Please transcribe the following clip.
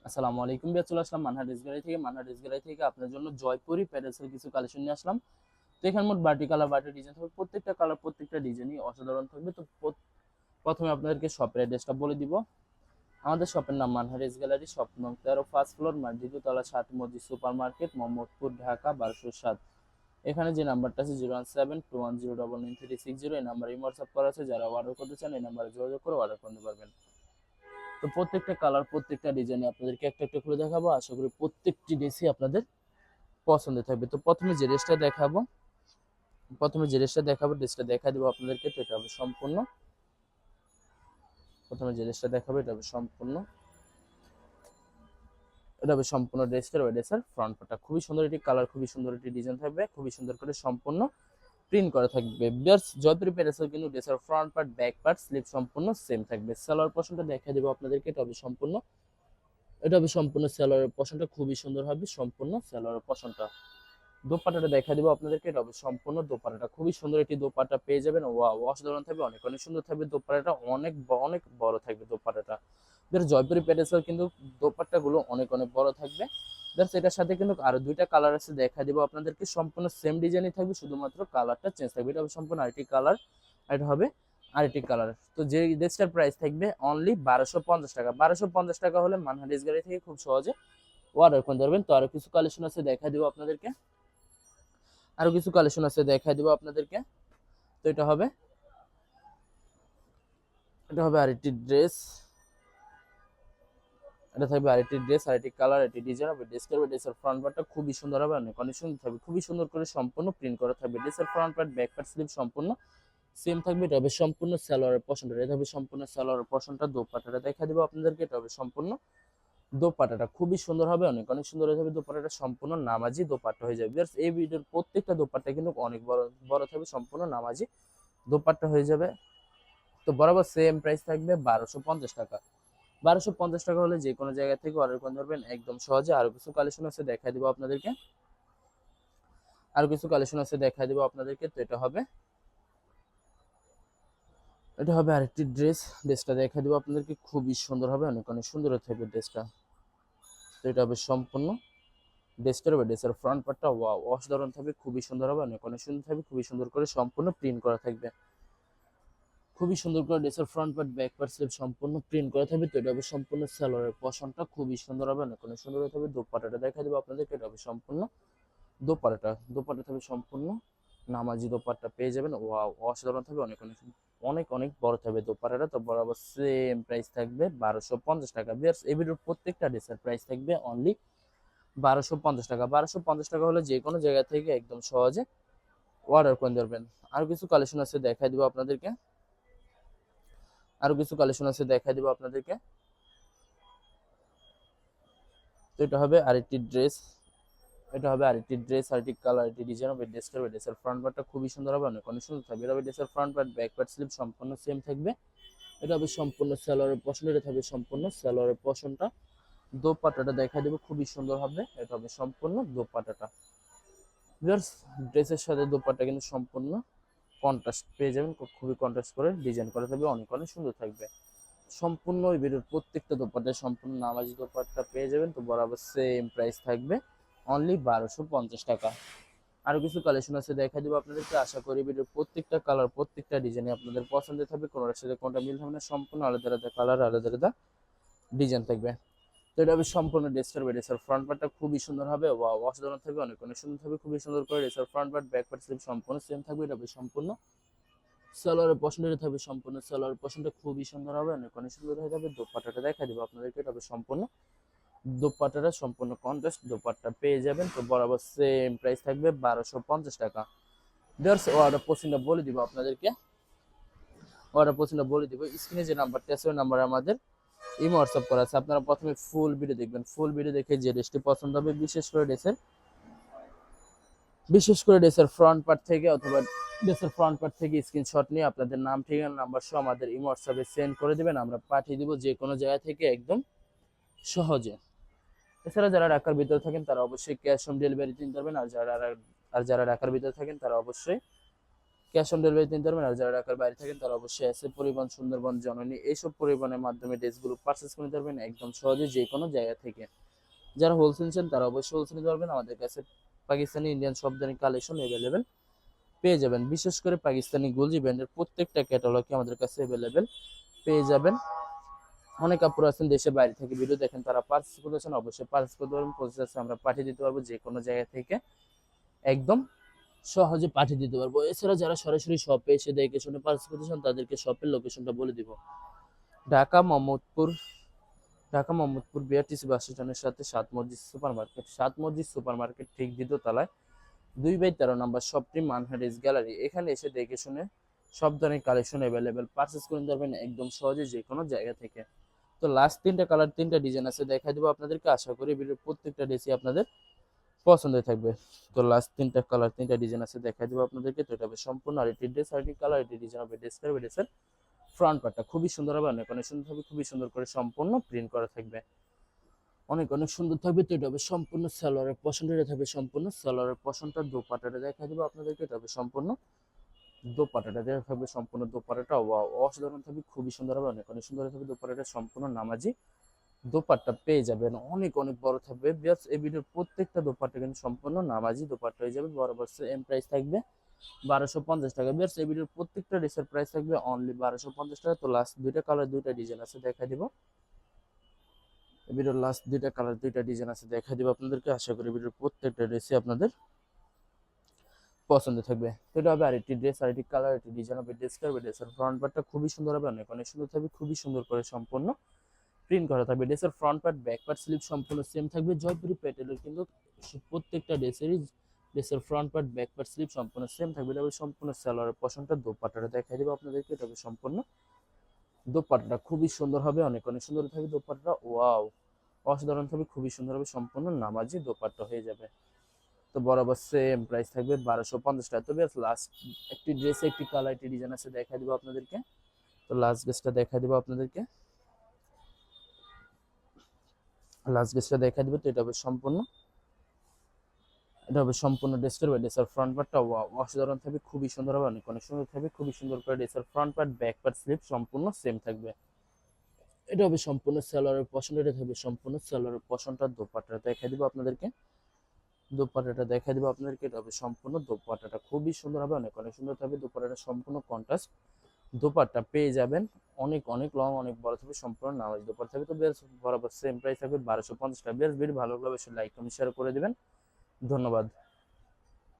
আসসালামু আলাইকুম ভাইয়া, চলে আসলাম মানহার ড্রেস গ্যালারি থেকে। মানহার ড্রেস গ্যালারি থেকে আপনার জন্য জয়পুরি প্যাডেলসের কিছু কালেকশন নিয়ে আসলাম। তো এখানে মোট বাটি কালার বাটি ডিজাইন থাকবে, প্রত্যেকটা কালার প্রত্যেকটা ডিজাইনই অসাধারণ থাকবে। তো প্রথমে আপনাদেরকে শপের অ্যাড্রেসটা বলে দিব। আমাদের শপের নাম মানহার ড্রেস গ্যালারি, শপ নং 13, ফার্স্ট ফ্লোর, দ্বিতীয় তলা, 7 মসজিদ সুপার মার্কেট, মোহাম্মদপুর, ঢাকা 1207। এখানে যে নাম্বারটা আছে 01721099360, এই নাম্বারে হোয়াটসঅ্যাপ করা আছে। যারা অর্ডার করতে চান এই নাম্বারে যোগাযোগ করে অর্ডার করতে পারবেন। তো প্রত্যেকটা কালার প্রত্যেকটা ডিজাইনে আপনাদেরকে একটা একটা খুলে দেখাবো, আশা করি প্রত্যেকটি ড্রেসই আপনাদের পছন্দ থাকবে। তো প্রথমে যে ড্রেসটা দেখাবো ড্রেসটা দেখা দিব আপনাদেরকে। তো এটা হবে সম্পূর্ণ, প্রথমে যে ড্রেসটা দেখাবো এটা হবে সম্পূর্ণ ড্রেসের ফ্রন্ট পার্টটা খুবই সুন্দর, এটি কালার খুবই সুন্দর, এটি ডিজাইন থাকবে খুবই সুন্দর করে সম্পূর্ণ প্রিন্ট করা থাকবে। বিয়ার্স জয়পুরি প্যাডেলসের কিন্তু ড্রেসের front part back part slip সম্পূর্ণ সেম থাকবে। সালোয়ার পোরশনটা দেখা দেবো আপনাদেরকে। এটা হবে সম্পূর্ণ সালোয়ারের পোরশনটা খুবই সুন্দর হবে, সম্পূর্ণ সালোয়ারের পোরশনটা। দোপাট্টাটা দেখা দিব আপনাদেরকে। এটা হবে সম্পূর্ণ দোপাট্টাটা খুবই সুন্দর, একটি দোপাট্টা পেয়ে যাবেন। ওয়াও, অসাধারণ থাকবে, অনেক অনেক সুন্দর থাকবে দোপাট্টাটা, অনেক বড় থাকবে দোপাট্টাটা। জয়পুরি প্যাডেলসের কিন্তু দোপাট্টাগুলো অনেক অনেক বড় থাকবে। এটার সাথে কিন্তু আরো দুইটা কালার আছে, দেখা দিব আপনাদেরকে। সম্পূর্ণ সেম ডিজাইনই থাকবে, শুধুমাত্র কালারটা চেঞ্জ থাকবে। এটা হবে সম্পূর্ণ আরেকটি কালার, এটা হবে আরেকটি কালার। তো যে ড্রেসটার প্রাইস থাকবে অনলি 1250 টাকা। 1250 টাকা হলে মানহা ড্রেস গ্যালারি থেকে খুব সহজে অর্ডার করতে পারবেন। তো আরো কিছু কালেকশন আছে, দেখা দিব আপনাদেরকে। তো এটা হবে আরেকটি ড্রেস, এটা থাকবে আরেকটি ড্রেস, আরেকটি কালার, আরেকটি ডিজাইন হবে। ড্রেসের ফ্রন্ট পার্টটা খুবই সুন্দর হবে, অনেক অনেক সুন্দর থাকবে, খুবই সুন্দর করে সম্পূর্ণ প্রিন্ট করা থাকবে। ড্রেসের front part back part sleeve সম্পূর্ণ সেম থাকবে। এটা হবে সম্পূর্ণ সালোয়ারের পশনটা, এটা হবে সম্পূর্ণ সালোয়ারের পশনটা। দোপাট্টাটা দেখা দিব আপনাদেরকে। এটা হবে সম্পূর্ণ দোপাট্টাটা খুবই সুন্দর হবে, অনেক অনেক সুন্দর হয়ে যাবে। দোপাট্টাটা সম্পূর্ণ নামাজি দোপাট্টা হয়ে যাবে। এই ভিডিওর প্রত্যেকটা দোপাট্টা কিন্তু অনেক বড় বড় থাকবে, সম্পূর্ণ নামাজি দোপাট্টা হয়ে যাবে। তো বরাবর সেম প্রাইস থাকবে 1250 টাকা। 1250 টাকা হলে যে কোনো জায়গা থেকে অর্ডার করতে পারবেন একদম সহজে। আরো কিছু কালেকশন আছে, দেখা দিব আপনাদেরকে। তো এটা হবে আরেকটি ড্রেসটা দেখা দিব আপনাদেরকে, খুবই সুন্দর হবে, অনেক অনেক সুন্দর থাকবে ড্রেসটা। তো এটা হবে সম্পূর্ণ ড্রেসের ফ্রন্ট পার্টটা ওয়াও, অসাধারণ থাকবে, খুবই সুন্দর হবে, অনেক অনেক সুন্দর থাকবে, খুবই সুন্দর করে সম্পূর্ণ প্রিন্ট করা থাকবে। খুবই সুন্দর করে ড্রেসের front part back part sleeve সম্পূর্ণ প্রিন্ট করা থাকবে। তো এটা হবে সম্পূর্ণ সালোয়ারের পশনটা খুবই সুন্দর হবে, অনেক অনেক সুন্দর থাকবে। দোপাট্টাটা দেখা দেবো আপনাদেরকে। এটা হবে সম্পূর্ণ দোপাট্টা থাকবে সম্পূর্ণ নামাজি দোপাট্টা পেয়ে যাবেন। ওয়াও, অসাধারণ থাকবে, অনেক অনেক অনেক অনেক বড় থাকবে দোপাট্টাটা। তো বরাবর সেম প্রাইস থাকবে 1250 টাকা। বিয়ার্স এই ভিডিওর প্রত্যেকটা ড্রেসের প্রাইস থাকবে অনলি 1250 টাকা। 1250 টাকা হলে যে কোনো জায়গা থেকে একদম সহজে অর্ডার করে দেবেন। আরো কিছু কালেকশন আছে, দেখা দিব আপনাদেরকে। তো এটা হবে আরেকটি ড্রেস, আরেকটি কালার, আরেকটি ডিজাইন হবে। ড্রেসের ফ্রন্ট পার্টটা খুবই সুন্দর হবে, অনেক অনেক সুন্দর থাকবে। এটা হবে ড্রেসের front part back part sleeve সম্পূর্ণ সেম থাকবে। এটা হবে সম্পূর্ণ সালোয়ারের পশন, এটা থাকবে সম্পূর্ণ সালোয়ারের পশনটা। দোপাট্টাটা দেখা দেবো, খুবই সুন্দর হবে, এটা হবে সম্পূর্ণ দোপাট্টাটা। ভিউয়ার্স ড্রেসের সাথে দোপাট্টা কিন্তু সম্পূর্ণ কন্ট্রাস্ট পেয়ে যাবেন, খুবই কন্ট্রাস্ট করে ডিজাইন করা থাকবে, অনেক অনেক সুন্দর থাকবে। সম্পূর্ণ ওই ভিডিওর প্রত্যেকটা দোপাট্টায় সম্পূর্ণ নামাজি দোপাট্টা পেয়ে যাবেন। তো বরাবর সেম প্রাইস থাকবে অনলি 1250 টাকা। আরো কিছু কালেকশন আছে, দেখা দিব আপনাদেরকে। আশা করি ভিডিওর প্রত্যেকটা কালার প্রত্যেকটা ডিজাইনে আপনাদের পছন্দের থাকবে, কোনোটার সাথে কোনটা মিল হবে না, সম্পূর্ণ আলাদা আলাদা কালার আলাদা আলাদা ডিজাইন থাকবে। তো এটা হবে সম্পূর্ণ ড্রেসের ফ্রন্ট পার্টটা খুবই সুন্দর হবে, ওয়াও, অসাধারণ থাকবে, অনেক অনেক সুন্দর থাকবে, খুবই সুন্দর করে ড্রেসের front part back part sleeve সম্পূর্ণ সেম থাকবে। এটা হবে সম্পূর্ণ সালোয়ারের পশনটা থাকবে, সম্পূর্ণ সালোয়ারের পশনটা খুবই সুন্দর হবে, অনেক অনেক সুন্দর হয়ে যাবে। দোপাট্টাটা দেখা দিব আপনাদেরকে। এটা হবে সম্পূর্ণ দোপাট্টাটা সম্পূর্ণ কন্ট্রাস্ট দোপাট্টা পেয়ে যাবেন। তো বরাবর সেম প্রাইস থাকবে 1250 টাকা। ভিউয়ার্স অর্ডার পছন্দ বলে দিব। স্ক্রিনে যে নাম্বারটা আছে ওই নাম্বারে আমাদের ইমো হোয়াটসঅ্যাপ করা আছে। আপনারা প্রথমে ফুল ভিডিও দেখবেন, ফুল ভিডিও দেখে যে ড্রেসটি পছন্দ হবে, বিশেষ করে ড্রেসের ফ্রন্ট পার্ট থেকে স্ক্রিনশট নিয়ে আপনাদের নাম ঠিকানা নাম্বার সহ আমাদের ইমো হোয়াটসঅ্যাপে সেন্ড করে দিবেন, আমরা পাঠিয়ে দিব যে কোনো জায়গা থেকে একদম সহজে। এছাড়া যারা ঢাকার ভিতরে থাকেন তারা অবশ্যই ক্যাশ অন ডেলিভারি দিতে পারবেন, আর যারা ঢাকার ভিতরে থাকেন তারা অবশ্যই ক্যাশ অন ডেলিভারি নিতে পারবেন। আর যারা ঢাকার বাইরে থাকেন তারা অবশ্যই এসে পরিবহন, সুন্দরবন, জননী এইসব পরিবহনের মাধ্যমে ড্রেসগুলো পারচেস করে নিতে পারবেন একদম সহজে যে কোনো জায়গা থেকে। যারা হোলসেল চান তারা অবশ্যই হোলসেল নিতে পারবেন। আমাদের কাছে পাকিস্তানি, ইন্ডিয়ান সব ধরনের কালেকশন অ্যাভেলেবেল পেয়ে যাবেন। বিশেষ করে পাকিস্তানি গুলজি ব্র্যান্ডের প্রত্যেকটা ক্যাটালগই আমাদের কাছে অ্যাভেলেবেল পেয়ে যাবেন। অনেক আপুরা আছেন দেশের বাইরে থেকে ভিডিও দেখেন, তারা পার্চেস করেছেন, অবশ্যই পার্চেস করতে পারবেন। প্রসেসে আমরা পাঠিয়ে দিতে পারবো যে কোনো জায়গা থেকে, একদম সহজে পাঠিয়ে দিতে পারবো। এছাড়া যারা সরাসরি শপে এসে দেখে শুনে পার্চেস করতে চান তাদেরকে শপের লোকেশনটা বলে দিব। ঢাকা মোহাম্মদপুর, ঢাকা মোহাম্মদপুর বিআরটিসি বাস স্ট্যান্ডের সাথে সাত মসজিদ সুপার মার্কেট, সাত মসজিদ সুপার মার্কেট ঠিক দ্বিতীয় তলায় 2/13 নম্বর শপটি মানহারিস গ্যালারি। এখানে এসে দেখে শুনে সব ধরনের কালেকশন অ্যাভেলেবেল পারচেস করে নিতে পারবেন একদম সহজে যে কোনো জায়গা থেকে। তো লাস্ট 3টা কালার 3টা ডিজাইন আছে, দেখাই দেবো আপনাদেরকে। আশা করি ভিডিওর প্রত্যেকটা ড্রেসই আপনাদের পছন্দ থাকবে। তো লাস্ট 3টা কালার 3টা ডিজাইন আছে, দেখাই দেবো আপনাদেরকে। তো এটা হবে সম্পূর্ণ আরেকটি ড্রেস, আরেকটি কালার, এটি ডিজাইন হবে ড্রেসের ফ্রন্ট পার্টটা খুবই সুন্দর হবে, অনেক অনেক সুন্দর হবে, খুবই সুন্দর করে সম্পূর্ণ প্রিন্ট করা থাকবে, অনেক অনেক সুন্দর থাকবে। তো এটা হবে সম্পূর্ণ সালোয়ারের পশনটা, এটা থাকবে সম্পূর্ণ সালোয়ারের পশনটা। দোপাট্টাটা দেখা দেবো আপনাদেরকে, এটা হবে সম্পূর্ণ দোপাট্টাটা, দেখা থাকবে সম্পূর্ণ দোপাট্টাটা। ওয়াও, অসাধারণ থাকবে, খুবই সুন্দর হবে, অনেক অনেক সুন্দর থাকবে। দোপাট্টাটা সম্পূর্ণ নামাজি দোপাট্টা পেয়ে যাবেন, অনেক অনেক বড় থাকবে। বিয়ার্স এই ভিডিওর প্রত্যেকটা দোপাট্টা কিন্তু সম্পূর্ণ নামাজি দোপাট্টা হয়ে যাবে। বরাবর এম প্রাইস থাকবে 1250 টাকা। বিয়ার্স এই ভিডিওর প্রত্যেকটা ড্রেসের প্রাইস থাকবে অনলি 1250 টাকা। তো লাস্ট 2টা কালার 2টা ডিজাইন আছে, দেখা দিব। ভিডিওর লাস্ট 2টা কালার 2টা ডিজাইন আছে, দেখা দিব আপনাদেরকে। আশা করি ভিডিওর প্রত্যেকটা ড্রেসই আপনাদের পছন্দ থাকবে। তো এটা হবে আরেকটি ড্রেস, আরেকটি কালার, আরেকটি ডিজাইন হবে। ড্রেসের ফ্রন্ট পার্টটা খুবই সুন্দর হবে, অনেক অনেক সুন্দর থাকবে, খুবই সুন্দর করে সম্পূর্ণ প্রিন্ট করা থাকবে। ড্রেসের front part, back part, sleeve সম্পূর্ণ সেম থাকবে। জয়পুরি প্যাটেলের কিন্তু প্রত্যেকটা ড্রেসেরই ড্রেসের front part, back part, sleeve সম্পূর্ণ সেম থাকবে। এটা হবে সম্পূর্ণ সালোয়ারের পশনটা। দোপাট্টাটা দেখাই দেবো আপনাদেরকে, এটা হবে সম্পূর্ণ দোপাট্টা খুবই সুন্দর হবে, অনেক অনেক সুন্দর থাকবে দোপাট্টা। ওয়াও, অসাধারণ থাকবে, খুবই সুন্দর হবে, সম্পূর্ণ নামাজি দোপাট্টা হয়ে যাবে। তো বরাবর সেম প্রাইস থাকবে 1250 টাকা। তবে লাস্ট একটি ড্রেসে একটি কালার, একটি ডিজাইন আছে, দেখা দিব আপনাদেরকে। তো লাস্ট ড্রেসটা দেখা দিব আপনাদেরকে, লাস্ট ড্রেসটা দেখা দিব। তো এটা হবে সম্পূর্ণ, এটা হবে সম্পূর্ণ ড্রেসের ফ্রন্ট পার্টটা অসাধারণ থাকবে, খুবই সুন্দর হবে, অনেক অনেক সুন্দর থাকবে, খুবই সুন্দর করে ড্রেসের front part, back part, sleeve সম্পূর্ণ সেম থাকবে। এটা হবে সম্পূর্ণ সালোয়ারের পশন, এটা থাকবে সম্পূর্ণ সালোয়ারের পশনটা। দোপাট্টাটা দেখা দিব আপনাদেরকে, দোপাট্টাটা দেখা দিব আপনাদেরকে। এটা হবে সম্পূর্ণ দোপাট্টাটা খুবই সুন্দর হবে, অনেক অনেক সুন্দর থাকবে। দোপাট্টাটা সম্পূর্ণ কন্ট্রাস্ট দোপাট্টা পেয়ে যাবেন, অনেক অনেক লং, অনেক বড় থাকবে, সম্পূর্ণ নামাজ দোপাট্টা থাকবে। তো বেশ বরাবর সেম প্রাইস থাকবে 1250 টাকা। বেশ ভিডিও ভালো লাগলে অবশ্যই লাইক কমেন্ট শেয়ার করে দিবেন। ধন্যবাদ।